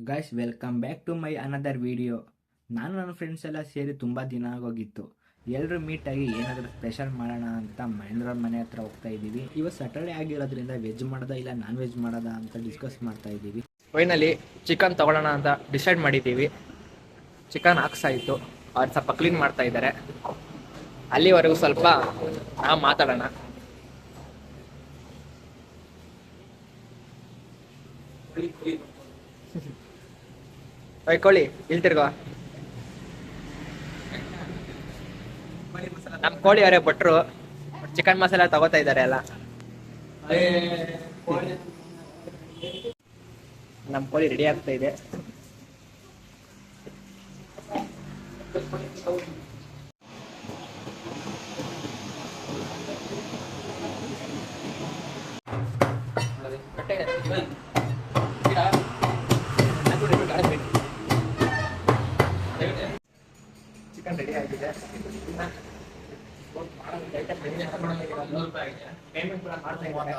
Guys welcome back to my another video. ನಾನು ನನ್ನ friends ಎಲ್ಲ ಸೇರಿ ತುಂಬ ದಿನ ಆಗೋಗಿತ್ತು. ಎಲ್ಲರೂ ಮೀಟಾಗಿ ಏನಾದರೂ ಸ್ಪೆಷಲ್ ಮಾಡೋಣ ಅಂತ ಮಹೇಂದ್ರ ಮನೆ ಹತ್ರ ಹೋಗ್ತಾ ಇದ್ದೀವಿ. ಇವತ್ತು ಸ್ಯಾಟರ್ಡೆ ಆಗಿರೋದ್ರಿಂದ ವೆಜ್ ಮಾಡೋದಾ ಇಲ್ಲ ನಾನ್ ವೆಜ್ ಮಾಡೋದಾ ಅಂತ ಡಿಸ್ಕಸ್ ಮಾಡ್ತಾ ಇದ್ದೀವಿ. ಫೈನಲಿ ಚಿಕನ್ ತಗೊಳ್ಳೋಣ ಅಂತ ಡಿಸೈಡ್ ಮಾಡಿದ್ದೀವಿ. ಚಿಕನ್ ಹಾಕ್ಸಾಯಿತು, ಅವ್ರು ಸ್ವಲ್ಪ ಕ್ಲೀನ್ ಮಾಡ್ತಾ ಇದ್ದಾರೆ. ಅಲ್ಲಿವರೆಗೂ ಸ್ವಲ್ಪ ನಾವು ಮಾತಾಡೋಣ. ಕೋಳಿ ಇಲ್ಲಿ ತಿರ್ಗೋ. ನಮ್ಮ ಕೋಳಿ ಅವರೇ ಭಟ್ರು ಚಿಕನ್ ಮಸಾಲ ತಗೋತಾ ಇದ್ದಾರೆ ಎಲ್ಲ. ನಮ್ಮ ಕೋಳಿ ರೆಡಿ ಆಗ್ತಾ ಇದೆ. ಚಿಕನ್ ರೆಡಿ ಆಗಿದೆ. ಪೇಮೆಂಟ್ ಕೂಡ ಮಾಡ್ತಾ ಇದ್ದಾರೆ.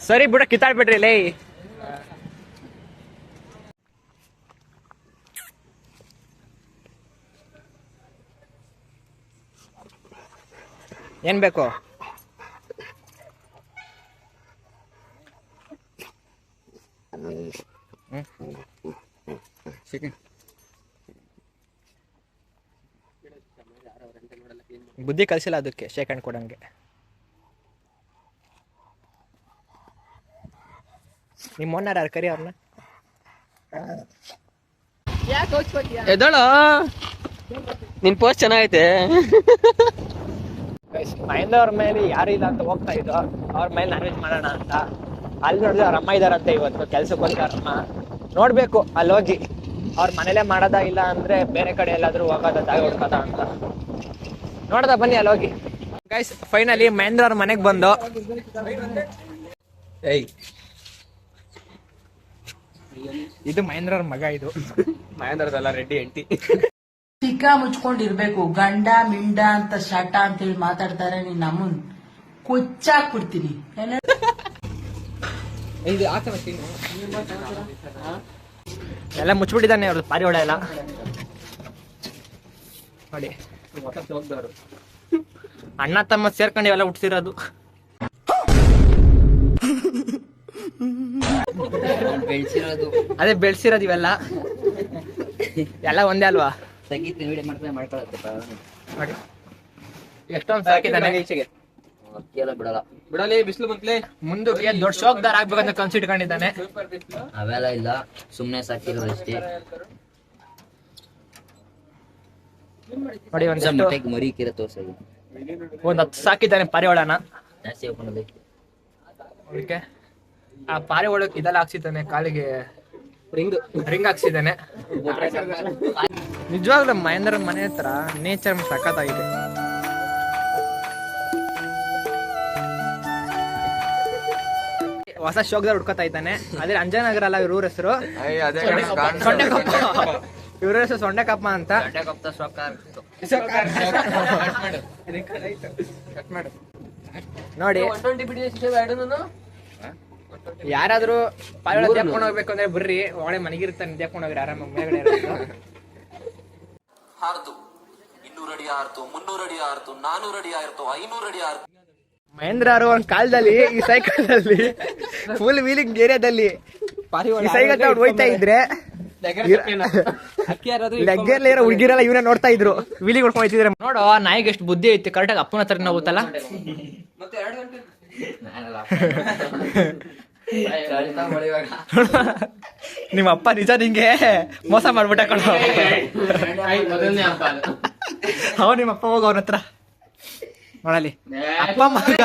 ಸರಿ ಬಿಡ, ಕಿತ್ತಾಡ್ಬಿಡ್ರಿ ಲೇ. ಏನ್ ಬೇಕು? ಬುದ್ಧಿ ಕಲ್ಸಿಲ್ಲ ಅದಕ್ಕೆ ಶೇಕ್ ಹ್ಯಾಂಡ್ ಕೊಡಂಗೆ. ನಿಮ್ಮ ಮೊನ್ನಾರ ಕರಿ ಅವ್ರನ್ನ. ಎದಳ ನಿನ್ ಪೋಸ್ಟ್ ಚೆನ್ನಾಗೈತೆ. ಮಹೇಂದ್ರ ಅವ್ರ ಮೇಲೆ ಯಾರು ಇಲ್ಲ ಅಂತ ಹೋಗ್ತಾ ಇದ್ದು, ಅವ್ರ ಮೇಲೆ ನಾನ್ ವೆಜ್ ಮಾಡೋಣ ಅಂತ. ಅಲ್ಲಿ ನೋಡಿದ್ರೆ ಅವ್ರ ಅಮ್ಮ ಇದಾರಂತೆ, ಇವತ್ತು ಕೆಲ್ಸಕ್ಕೆ ಹೋಗ್ತಾರ ಅಮ್ಮ. ನೋಡ್ಬೇಕು ಅಲ್ಲಿ ಹೋಗಿ ಅವ್ರ ಮನೇಲೆ ಮಾಡೋದಾ ಇಲ್ಲ ಅಂದ್ರೆ ಬೇರೆ ಕಡೆ ಎಲ್ಲಾದ್ರೂ ಹೋಗೋದ ಜಾಗ ಹುಡ್ಕೋದ ಅಂತ ನೋಡದ. ಬನ್ನಿ ಅಲ್ಲಿ ಹೋಗಿ. ಗೈಸ್ ಫೈನಲಿ ಮಹೇಂದ್ರ ಅವ್ರ ಮನೆಗೆ ಬಂದು ಇದು ಮಹೇಂದ್ರ ಅವ್ರ ಮಗ. ಇದು ಮಹೇಂದ್ರದಲ್ಲ, ರೆಡ್ಡಿ ಎಂಟಿ. ಟಿಕ ಮುಚ್ಕೊಂಡಿರ್ಬೇಕು. ಗಂಡ ಮಿಂಡ ಅಂತ ಶಟ ಅಂತ ಹೇಳಿ ಮಾತಾಡ್ತಾರೆ. ನೀನ್ ನಮ್ಮನ್ ಕೊಚ್ಚಾಕ್ಬಿಡ್ತೀನಿ. ಎಲ್ಲ ಮುಚ್ಚಿಬಿಟ್ಟಿದ್ದಾನೆ ಅವ್ರದ್ದು ಪಾರಿವಾಳ ಎಲ್ಲ ನೋಡಿ. ಅಣ್ಣ ತಮ್ಮ ಸೇರ್ಕೊಂಡು ಇವೆಲ್ಲ ಹುಟ್ಟಿಸಿರೋದು. ಬೆಳ್ಸಿರೋದು ಅದೇ ಬೆಳ್ಸಿರೋದು ಇವೆಲ್ಲ ಎಲ್ಲ ಒಂದೇ ಅಲ್ವಾ? ನೋಡಿ ಎಷ್ಟೊಂದು ಸಾಕಿದ್ದಾನೆ. ಬಿಡಲಿ, ಬಿಸಿಲು ಬಂತ್ಲೆ. ಮುಂದಕ್ಕೆ ದೊಡ್ಡ ಶೋಕ್ದಾರ ಆಗ್ಬೇಕಂತ ಕನ್ಸಿಟ್ಕೊಂಡಿದ್ದಾನೆ. ಅವೆಲ್ಲ ಇಲ್ಲ, ಸುಮ್ನೆ ಸಾಕಿರೋದಷ್ಟೇ. ನೋಡಿ ಮೊಟ್ಟೆಗೆ ಮರಿ ಕಿರ ತೋರ್ಸೋದು. ಒಂದ್ 10 ಸಾಕಿದ್ದಾನೆ ಪಾರಿವಾಳನ. ಜಾಸ್ತಿ ಹೋಗ್ಕೊಂಡು ಅದಕ್ಕೆ ಆ ಪಾರಿವಾಳಕ್ಕೆ ಇದೆಲ್ಲ ಹಾಕ್ಸಿದ್ದಾನೆ, ಕಾಲಿಗೆ ರಿಂಗ್ ಹಾಕ್ಸಿದ್ದಾನೆ. ನಿಜವಾಗ್ಲೂ ಮಹೇಂದ್ರ ಮನೆ ಹತ್ರ ನೇಚರ್ ಸಖತ್ತಾಗಿದೆ. ಹೊಸ ಶೋಕ್ದಾರ ಹುಡ್ಕೋತಾ ಇದ್ದಾನೆ. ಅದೇ ಅಂಜನಗರ ಅಲ್ಲ ಇವ್ರ ಊರ ಹೆಸರು, ಸೊಂಡೆಕಪ್ಪ. ಇವ್ರ ಹೆಸರು ಸೊಂಡೆಕಪ್ಪ ಅಂತ. ನೋಡಿ ಯಾರಾದ್ರೂ ಪಾರಿವಾಳ ದೇಕೊಂಡು ಹೋಗ್ಬೇಕು ಅಂದ್ರೆ ಬರ್ರಿ, ಒಳ್ಳೆ ಮನೆಗಿರ್ತಾನೆ, ದೇಕೊಂಡು ಹೋಗ್ರಿ ಆರಾಮಾಗಿ ಮೇಲ್ಗಡೆ. ಹಾರ್ತು 200 ಅಡಿ ಹಾರ್ತು, 300 ಅಡಿ ಹಾರ್ತು, 400 ಅಡಿ ಹಾರ್ತು, 500 ಅಡಿ ಹಾರ್ತು. ಮಹೇಂದ್ರ ಅವರು ಒಂದ್ ಕಾಲದಲ್ಲಿ ಈ ಸೈಕಲ್ ಅಲ್ಲಿ ಫುಲ್ ವೀಲಿಂಗ್ ಏರಿಯಾದಲ್ಲಿ ಈ ಸೈಕಲ್ ತಗೊಂಡು ಹೋಯ್ತಾ ಇದ್ರೆ ಲಗ್ಗೆರ್ಲ ಇರೋ ಹುಡುಗಿರೆಲ್ಲ ಇವನ್ನ ನೋಡ್ತಾ ಇದ್ರು, ವೀಲಿಂಗ್ ಹೊಡ್ಕೊಂಡು ಹೋಯ್ತಿದ್ರೆ. ನೋಡು ನಾಯಿಗೆ ಎಷ್ಟು ಬುದ್ಧಿ ಐತಿ, ಕರೆಕ್ಟಾಗಿ ಅಪ್ಪನ ಹತ್ರ ಹೋಗುತ್ತಲ್ಲ. ನಿಮ್ಮ ಅಪ್ಪ ನಿಜ ನಿಂಗೆ ಮೋಸ ಮಾಡ್ಬಿಟ್ಟ ಕಣ. ಅವ ನಿಮ್ಮ ಅಪ್ಪ ಹೋಗ ಅವನ ಹತ್ರ ನೋಡಲಿ ಅಪ್ಪ ಮಗ.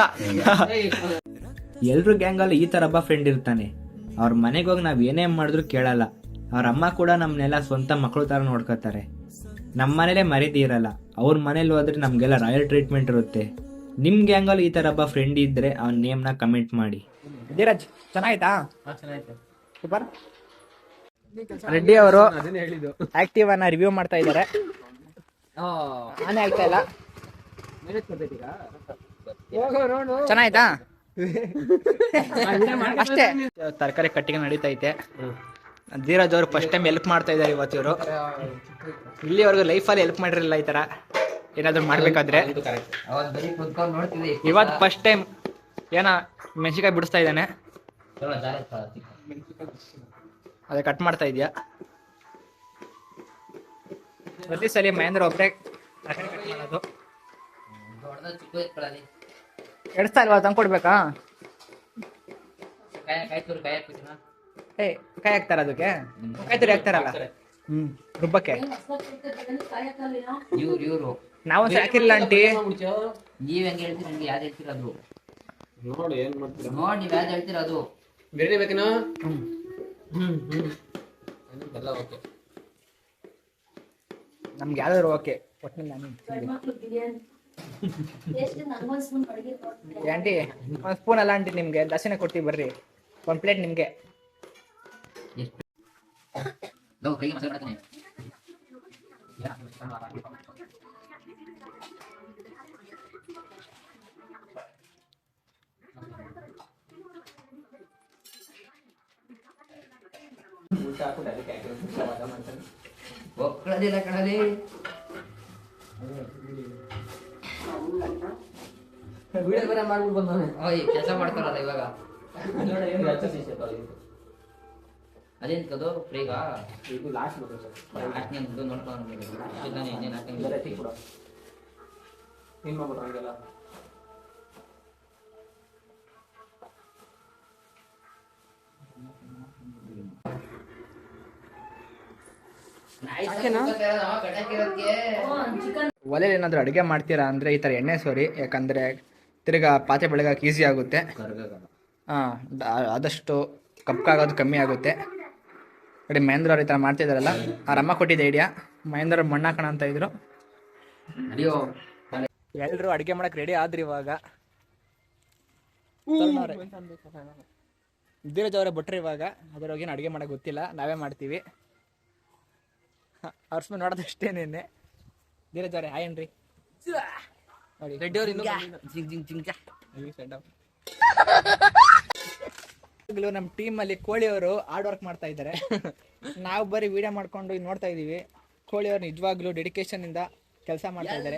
ಎಲ್ರು ಗ್ಯಾಂಗಲ್ಲಿ ಈ ಥರ ಒಬ್ಬ ಫ್ರೆಂಡ್ ಇರ್ತಾನೆ. ಅವ್ರ ಮನೆಗೆ ಹೋಗಿ ನಾವು ಏನೇ ಮಾಡಿದ್ರು ಕೇಳಲ್ಲ. ಅವ್ರ ಅಮ್ಮ ಕೂಡ ನಮ್ಮನ್ನೆಲ್ಲ ಸ್ವಂತ ಮಕ್ಕಳು ಥರ ನೋಡ್ಕೋತಾರೆ. ನಮ್ಮ ಮನೇಲೆ ಮರ್ಯಾದೆ ಇರಲ್ಲ, ಅವ್ರ ಮನೇಲಿ ಹೋದ್ರೆ ನಮಗೆಲ್ಲ ರಾಯಲ್ ಟ್ರೀಟ್ಮೆಂಟ್ ಇರುತ್ತೆ. ನಿಮ್ಮ ಗ್ಯಾಂಗಲ್ಲಿ ಈ ಥರ ಒಬ್ಬ ಫ್ರೆಂಡ್ ಇದ್ದರೆ ಅವ್ನ ನೇಮ್ನ ಕಮೆಂಟ್ ಮಾಡಿ. ಧೀರಜ್ ಚೆನ್ನಾಯ್ತಾ? ಸೂಪರ್. ರೆಡ್ಡಿ ಅವರು ಆಕ್ಟಿವ್ ಅನ್ನ ರಿವ್ಯೂ ಮಾಡ್ತಾ ಇದ್ದಾರೆ. ಆನೆ ಆಗ್ತಾ ಇಲ್ಲ. ಚೆನ್ನಾಯ್ತಾ? ಅಷ್ಟೇ. ತರಕಾರಿ ಕಟ್ಟಿಗೆ ನಡೀತೈತೆ. ಧೀರಜ್ ಅವರು ಫಸ್ಟ್ ಟೈಮ್ ಹೆಲ್ಪ್ ಮಾಡ್ತಾ ಇದ್ದಾರೆ ಇವತ್ತು ಇವರು. ಇಲ್ಲಿವರೆಗೂ ಲೈಫಲ್ಲಿ ಹೆಲ್ಪ್ ಮಾಡಿರಲಿಲ್ಲ ಈ ತರ ಏನಾದ್ರು ಮಾಡ್ಬೇಕಾದ್ರೆ. ಅವತ್ತು ಬರೀ ಕುತ್ಕೊಂಡು ನೋಡ್ತಿದ್ದೆ. ಇವತ್ತು ಫಸ್ಟ್ ಟೈಮ್ ಏನ ಮೆಣಸಿನ್ಕಾಯಿ ಬಿಡಿಸ್ತಾ ಇದ್ದಾನೆ. ಅದೇ ಕಟ್ ಮಾಡ್ತಾ ಇದೆಯಾ? ಪ್ರತಿ ಸಲ ಮಹೇಂದ್ರ ಒಬ್ಬರೇ ಮಾಡೋದು. ಎಡ್ಸ್ತಾ ಇಲ್ವಾ? ತಂದ್ಕೊಡ್ಬೇಕಾ? ಏ ಕಾಯಿ ಹಾಕ್ತಾರ ಅದಕ್ಕೆ? ಕಾಯಿ ತುರಿ ಹಾಕ್ತಾರಲ್ಲ ರುಬ್ಬಕ್ಕೆ. ಇವ್ರು ನಾವೊಂದು ಹಾಕಿರ್ಲಿಲ್ಲ ಆಂಟಿ. ನೀವ್ ಹೆಂಗ್ ಹೇಳ್ತೀರಿ? ನಿಮ್ಗೆ ಯಾವ್ದು ಹೇಳ್ತಿರೋದು ನೋಡಿ ಏನ್ ಮಾಡ್ತೀರಾ ನೋಡಿ, ನೀವ್ ಯಾವ್ದು ಹೇಳ್ತಿರೋದು? ಬಿರಿಯಾನಿ ಬೇಕೇನೋ? ಎಲ್ಲ ಓಕೆ. ನಮ್ಗೆ ಯಾವ್ದಾದ್ರು ಓಕೆ. ಒಟ್ಟಿನಲ್ಲಿ ಆಂಟಿ ಒಂದು ಸ್ಪೂನ್ ಅಲ್ಲ ಆಂಟಿ, ನಿಮ್ಗೆ ದರ್ಶನ ಕೊಡ್ತೀವಿ ಬರ್ರಿ. ಒಂದು ಪ್ಲೇಟ್ ನಿಮ್ಗೆ. ಕೈಗೆ ಮಸಾಲೆ ಮಾಡ್ತಾನೆ. ಒಕ್ಕಳದಿಲ್ಲ ಕಣಲಿ. ವಿಡಿಯೋ ಬೇರೆ ಮಾಡ್ಬಿಟ್ಟು ಬಂದವನೆ. ಕೆಲಸ ಮಾಡ್ತಾರಲ್ಲ ಇವಾಗ. ಅದೇಂತದು ಫ್ರೀಗಾ? ಇದು ಲಾಸ್ಟ್ ಬೇಕು ಸರ್. ಲಾಸ್ಟ್ ನೀನು ದುಡ್ಡು ನೋಡ್ಕೊಂಡು ಇನ್ನೇನು ಹಾಕಂಗಿಲ್ಲ. ಏನ್ ಮಾಡ್ಬಿಟ್ರು ಹಂಗೆಲ್ಲ? ಒಲೆಯಲ್ಲಿ ಏನಾದ್ರು ಅಡುಗೆ ಮಾಡ್ತೀರಾ ಅಂದ್ರೆ ಈ ತರ ಎಣ್ಣೆ ಸೋರಿ, ಯಾಕಂದ್ರೆ ತಿರ್ಗಾ ಪಾತ್ರೆ ಬೆಳಗಕ್ಕೆ ಈಸಿ ಆಗುತ್ತೆ. ಆದಷ್ಟು ಕಪ್ಪಾಗೋದು ಕಮ್ಮಿ ಆಗುತ್ತೆ. ನೋಡಿ ಮಹೇಂದ್ರ ಅವ್ರು ಈ ಥರ ಮಾಡ್ತಿದಾರಲ್ಲ, ಅವ್ರ ಅಮ್ಮ ಕೊಟ್ಟಿದ್ದ ಐಡಿಯಾ. ಮಹೇಂದ್ರ ಅವ್ರು ಮಣ್ಣಾಕಣ ಅಂತ ಇದ್ರು. ಎಲ್ರು ಅಡುಗೆ ಮಾಡಕ್ ರೆಡಿ ಆದ್ರಿ ಇವಾಗ. ಧೀರಜ್ ಅವರೇ ಬಿಟ್ರಿ ಇವಾಗ. ಅದ್ರೊಳಗೇನು ಅಡುಗೆ ಮಾಡಕ್ ಗೊತ್ತಿಲ್ಲ, ನಾವೇ ಮಾಡ್ತೀವಿ. ಅವ್ರ ಸುಮ್ಮನೆ ನೋಡೋದಷ್ಟೇ. ನಿನ್ನೆ ಧೀರಜ್ ಅವರೇ ಹಾಯ್ ಏನ್ರಿ ನೋಡಿ. ರೆಡ್ಡಿ ಅವ್ರು ನಮ್ಮ ಟೀಮ್ ಅಲ್ಲಿ ಕೋಳಿ ಅವರು ಹಾರ್ಡ್ ವರ್ಕ್ ಮಾಡ್ತಾ ಇದ್ದಾರೆ. ನಾವು ಬರೀ ವಿಡಿಯೋ ಮಾಡ್ಕೊಂಡು ನೋಡ್ತಾ ಇದೀವಿ. ಕೋಳಿ ಅವರು ನಿಜವಾಗ್ಲೂ ಡೆಡಿಕೇಶನ್ ಇಂದ ಕೆಲಸ ಮಾಡ್ತಾ ಇದ್ದಾರೆ.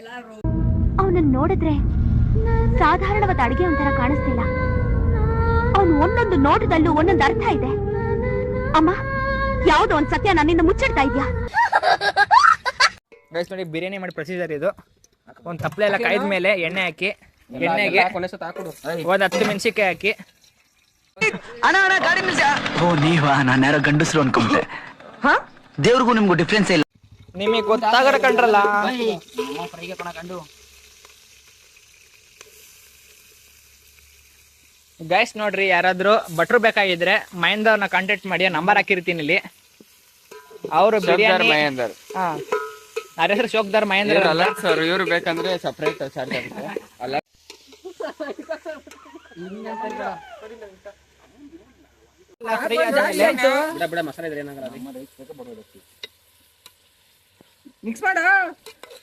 ಅವನನ್ನ ನೋಡಿದ್ರೆ ಸಾಧಾರಣವಾದ ಅಡಿಗೆ ಒಂಥರ ಕಾಣಿಸ್ತಿಲ್ಲ. ಅವನು ಒಂದೊಂದು ನೋಟದಲ್ಲೂ ಒಂದೊಂದು ಅರ್ಥ ಇದೆ. ಅಮ್ಮ, ಯಾವುದೋ ಒಂದ್ ಸತ್ಯ ನನ್ನಿಂದ ಮುಚ್ಚಿಡ್ತಾ ಇದ್ಯಾ? ಗೈಸ್ ನೋಡಿ, ಬಿರಿಯಾನಿ ಮಾಡಿ ಪ್ರೊಸೀಜರ್ ಇದು. ಒಂದು ತಪ್ಪಲೆ ಎಲ್ಲ ಕಾಯ್ದ ಮೇಲೆ ಎಣ್ಣೆ ಹಾಕಿ, ಎಣ್ಣೆಗೆ ಒಂದು 10 ಮೆಣಸಿನ್ಕಾಯಿ ಹಾಕಿ. ಓ ನೀವಾ? ನಾನು ಯಾರೋ ಗಂಡಸರು ಅನ್ಕೊಂಡೆ. ದೇವ್ರಿಗೂ ನಿಮ್ಗೂ ಡಿಫ್ರೆನ್ಸ್ ಇಲ್ಲ. ನಿಮಗೆ ಗೊತ್ತಾಗರ ಕಂಡ್ರಲ್ಲ. ಗೈಸ್ ನೋಡ್ರಿ, ಯಾರಾದ್ರೂ ಭಟ್ರು ಬೇಕಾಗಿದ್ರೆ ಮಹೇಂದ್ರ ಅವ್ರನ್ನ ಕಾಂಟ್ಯಾಕ್ಟ್ ಮಾಡಿ, ನಂಬರ್ ಹಾಕಿರ್ತೀನಿ ಇಲ್ಲಿ. ಅವರು ಬಿರಿಯಾನಿ ಮಹೇಂದರ್. ಅವ್ರ ಹೆಸರು ಶೋಕ್ದಾರ್ ಮಹೇಂದ್ರ ಅಲ್ಲ ಸರ್, ಇವ್ರು ಬೇಕಂದ್ರೆ ಸಪರೇಟ್ ಚಾರ್ಜ್ ಆಗುತ್ತೆ. ಅಲ್ಲ ಬಿಡ ಮಸಾಲೆ ಇದ್ರೆ ಏನಾಗಲ್ಲ. ಮಿಕ್ಸ್ ಮಾಡ.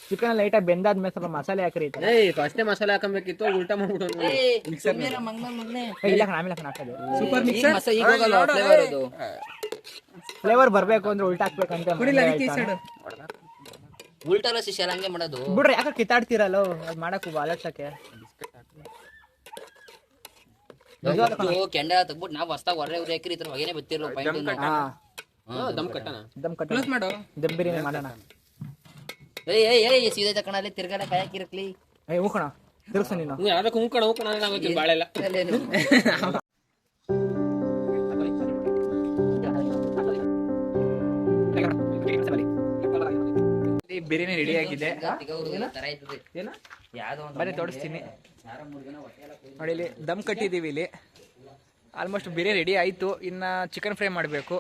ಚಿಕನ್ ಲೈಟಾಗಿ ಬೆಂದಾದ್ಮೇಲೆ ಸ್ವಲ್ಪ ಮಸಾಲೆ ಹಾಕ್ರಿ. ಫಸ್ಟೇ ಮಸಾಲೆ ಹಾಕಬೇಕಿತ್ತು, ಉಲ್ಟಾ ಮಾಡ್ಬಿಟ್ಟು ಆಮೇಲೆ ಹಾಕೋದು. ಫ್ಲೇವರ್ ಬರ್ಬೇಕು ಅಂದ್ರೆ ಉಲ್ಟಾ ಹಾಕ್ಬೇಕಂತ ಉಲ್ಟಲ್ಲ ಶಿಷ್ಯ ಹಂಗೆ ಮಾಡೋದು. ಬಿಡ್ರಿ, ಯಾಕೆ ಕಿತ್ತಾಡ್ತಿರಲ್ಲ ಅದ್ ಮಾಡಕ್ ಆಲೋಚಕ್ಕೆ. ಕೆಂಡ ತಗ್ಬಿಟ್ಟು ನಾವು ಹೊಸ್ತಾಗ ಹೊರ ಉರಿ ಹಾಕಿರಿ ಇದ್ರ ಹೊಗೆನೆ ಬತ್ತಿರೋ ದಮ್ ಕಟ್ಟಣ. ದಮ್ ಬಿರಿಯಾನಿ ಮಾಡೋಣ. ಸೀದಾ ತಕಣಲ್ಲಿ ತಿರ್ಗಾಲ ಕಾಯಿ ಹಾಕಿರಕ್ಲಿ. ಹೂಕಣ ತಿರ್ಸ ನೀನು. ಯಾವ್ದಕ್ಕೆ ಹೂಕಣ ಹೂಕಣ ಬಾಳೆಲ್ಲ. ಬಿರಿಯಾನಿ ರೆಡಿ ಆಗಿದೆ. ಬರೀ ತೋರಿಸ್ತೀನಿ ನೋಡಿ. ಇಲ್ಲಿ ದಮ್ ಕಟ್ಟಿದೀವಿ. ಇಲ್ಲಿ ಆಲ್ಮೋಸ್ಟ್ ಬಿರಿಯಾನಿ ರೆಡಿ ಆಯ್ತು. ಇನ್ನ ಚಿಕನ್ ಫ್ರೈ ಮಾಡಬೇಕು.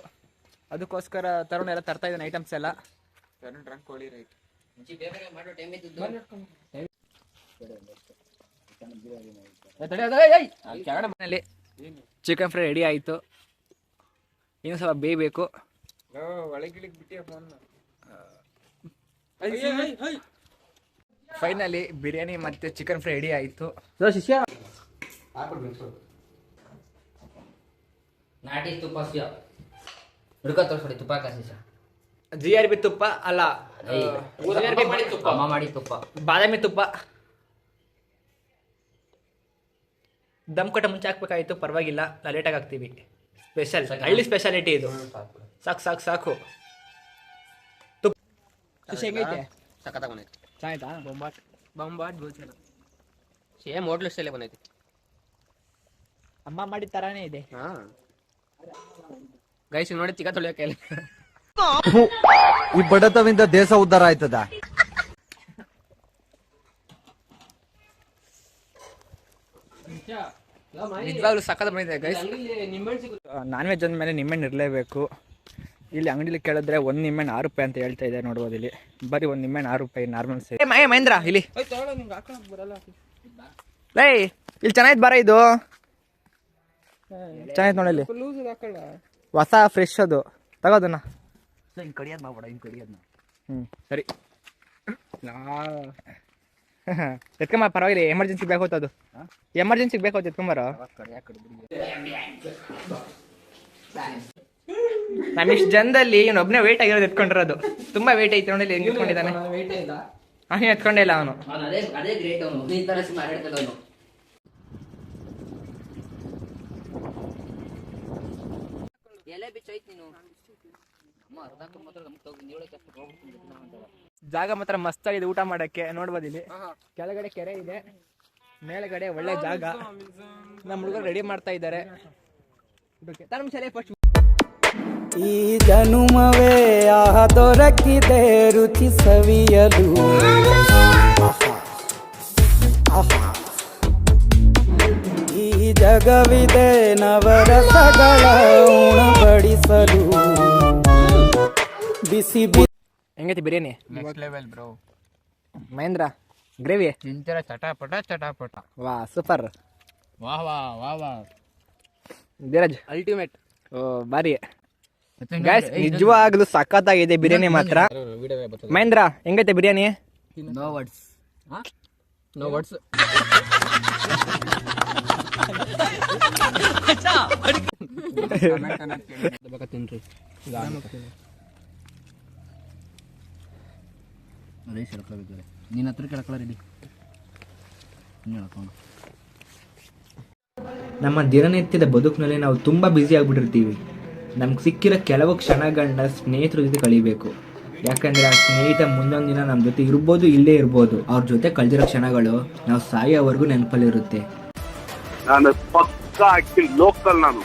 ಅದಕ್ಕೋಸ್ಕರ ತರುಣ್ ಎಲ್ಲ ತರ್ತಾ ಇದ್ದಾನೆ ಐಟಮ್ಸ್ ಎಲ್ಲ. ಚಿಕನ್ ಫ್ರೈ ರೆಡಿ ಆಯ್ತು. ಇನ್ನು ಸ್ವಲ್ಪ ಬೇಯಬೇಕು. ಫೈನಲಿ ಬಿರಿಯಾನಿ ಮತ್ತೆ ಚಿಕನ್ ಫ್ರೈ ರೆಡಿ ಆಯಿತು. ಶಿಷ್ಯ ನಾಟಿ ತುಪ್ಪ ಸಿಯ ಹುಡುಕ ತೋರಿಸ್ಬಿಡಿ ತುಪ್ಪ ಕಾಸಿ GRB ತುಪ್ಪ ಅಲ್ಲ, ಅಮ್ಮ ಮಾಡಿ ತುಪ್ಪ, ಬಾದಾಮಿ ತುಪ್ಪ. ದಮ್ ಕಟ್ಟ ಮುಂಚೆ ಹಾಕ್ಬೇಕಾಯ್ತು, ಪರವಾಗಿಲ್ಲ, ಲೇಟಾಗಿ ಹಾಕ್ತೀವಿ. ಸ್ಪೆಷಲ್ ಹಳ್ಳಿ ಸ್ಪೆಷಾಲಿಟಿ ಇದು. ಸಾಕು ಸಾಕು ಸಾಕು. ತುಪ್ಪ ಹೆಂಗೈತೆ? ಸಖತ್ತಾಗಿ ಬಂದೈತಿ. ಚೆನ್ನಾಯ್ತಾ? ಬೊಂಬಾಟ್ ಗೋಚರ ಸೇಮ್ ಹೋಟ್ಲ್ ಸ್ಟೈಲೇ ಬಂದೈತಿ. ಅಮ್ಮ ಮಾಡಿದ ತರಾನೇ ಇದೆ. ಹಾ ಗೈಸ್ ನೋಡಿ ಚಿಕ್ಕ ತೊಳಿಯೋಕೆ ಈ ಬಡತವಿಂದ ದೇಶ ಉದ್ಧಾರ ಆಯ್ತದ. ನಿಜವಾಗ್ಲೂ ಸಖತ್ ಬಂದಿದೆ ಗೈಸ್. ನಾನ್ ವೆಜ್ ಅಂದಮೇಲೆ ನಿಂಬೆಹಣ್ಣು ಇರಲೇಬೇಕು. ಇಲ್ಲಿ ಅಂಗಡಿಲಿ ಕೇಳಿದ್ರೆ ಒಂದು ನಿಂಬೆಹಣ್ಣು 6 ರೂಪಾಯಿ ಅಂತ ಹೇಳ್ತಾ ಇದೆ. ನೋಡ್ಬೋದು ಇಲ್ಲಿ ಬರೀ ಒಂದು ನಿಂಬೆಹಣ್ಣು 6 ರೂಪಾಯಿ ನಾರ್ಮಲ್ ಸೈಜ್. ಮಹೇಂದ್ರ ಇಲ್ಲಿ ಲೈ ಇಲ್ಲಿ ಚೆನ್ನಾಯ್ತು ಬಾರ, ಇದು ಚೆನ್ನಾಯ್ತು ನೋಡಿ, ಹೊಸ ಫ್ರೆಶ್ ಅದು, ತಗೋದನ್ನ. ಹಿಂಗ್ ಕಡಿಯೋದ್ ಮಾಡ್ಬೇಡ, ಹಿಂಗ್ ಕಡಿಯೋದ್ನ. ಸರಿ ಎತ್ಕೊಂಬ, ಪರವಾಗಿಲ್ಲ, ಎಮರ್ಜೆನ್ಸಿ ಬೇಕು ಅದು, ಎಮರ್ಜೆನ್ಸಿಗೆ ಬೇಕು ಎತ್ಕೊಂಬಾರ. ನಮ್ಮ ಇಷ್ಟು ಜನದಲ್ಲಿ ಇವನೊಬ್ಬನೇ ವೇಟ್ ಆಗಿರೋದು ಎತ್ಕೊಂಡಿರೋದು. ತುಂಬಾ ವೇಟ್ ಐತೆ ನೋಡಿ, ಹೆಂಗ್ ಎತ್ಕೊಂಡಿದ್ದಾನೆ. ಅವನು ಎತ್ಕೊಂಡೇ ಇಲ್ಲ ಅವನು. ಅದೇ ಗ್ರೇಟ್ ಅವನು, ಈ ತರ ಮಾತಾಡ್ತದ ಅವನು. ಎಲೆ ಬಿಚ್ಚೋಯ್ತು ನೀನು ಅಮ್ಮ ಅರ್ಧ ಮಾತ್ರ ಗಮನ ತಗೋ, ನೀಳಕ್ಕೆ ಅಷ್ಟು ಹೋಗ್ಬಿಟ್ಟು ಜಾಗ ಮಾತ್ರ ಮಸ್ತ್ ಆಗಿದೆ ಊಟ ಮಾಡಕ್ಕೆ. ನೋಡ್ಬೋದು ಇಲ್ಲಿ ಕೆಳಗಡೆ ಕೆರೆ ಇದೆ, ಮೇಲ್ಗಡೆ ಒಳ್ಳೆ ಜಾಗ. ನಮ್ಮ ಹುಡುಗರು ರೆಡಿ ಮಾಡ್ತಾ ಇದ್ದಾರೆ. ಫಸ್ಟ್ ಈ ಜನುಮವೇ ದೊರಕಿದೆ ರುಚಿ ಸವಿಯಲು. ಈ ಜಗವಿದೆ ನವರಸಗಳ ಉಣಬಡಿಸಲು. ಬಿಸಿ ಹೆಂಗೈತಿ biryani? Next level bro. Mahendra gravy ತಿಂತೀರ ಚಟಾಪಟ ಚಟಾಪಟ. ವಾ ಸೂಪರ್. ವಾ ವಾ ವಾ ವಾ ಧೀರಜ್ ಅಲ್ಟಿಮೇಟ್. ಓ ಬಾರಿ ಗೈಸ್, ನಿಜವಾಗ್ಲೂ ಸಖತ್ತಾಗಿದೆ ಬಿರಿಯಾನಿ ಮಾತ್ರ. ಮಹೇಂದ್ರ ಹೆಂಗೈತೆ biryani? No words. No words. ತಿನ್ರಿ ರೈಸ್ ಹೇಳ್ಕೊಳ್ಬೇಕಾರೆ ನೀನ್ ಹತ್ರ ಕೇಳಕ್ಕಲ್ಲ ರೆಡಿ ಹೇಳ್ಕೊಂಡು. ನಮ್ಮ ದಿನನಿತ್ಯದ ಬದುಕಿನಲ್ಲಿ ನಾವು ತುಂಬ ಬ್ಯುಸಿ ಆಗಿಬಿಟ್ಟಿರ್ತೀವಿ. ನಮ್ಗೆ ಸಿಕ್ಕಿರೋ ಕೆಲವು ಕ್ಷಣಗಳನ್ನ ಸ್ನೇಹಿತರ ಜೊತೆ ಕಳಿಬೇಕು. ಯಾಕಂದರೆ ಆ ಸ್ನೇಹಿತ ಮುಂದೊಂದು ದಿನ ನಮ್ಮ ಜೊತೆ ಇರ್ಬೋದು, ಇಲ್ಲೇ ಇರ್ಬೋದು. ಅವ್ರ ಜೊತೆ ಕಳೆದಿರೋ ಕ್ಷಣಗಳು ನಾವು ಸಾಯೋವರೆಗೂ ನೆನಪಲ್ಲಿರುತ್ತೆ. ನಾನು ಪಕ್ಕಾ ಲೋಕಲ್ ನಾನು.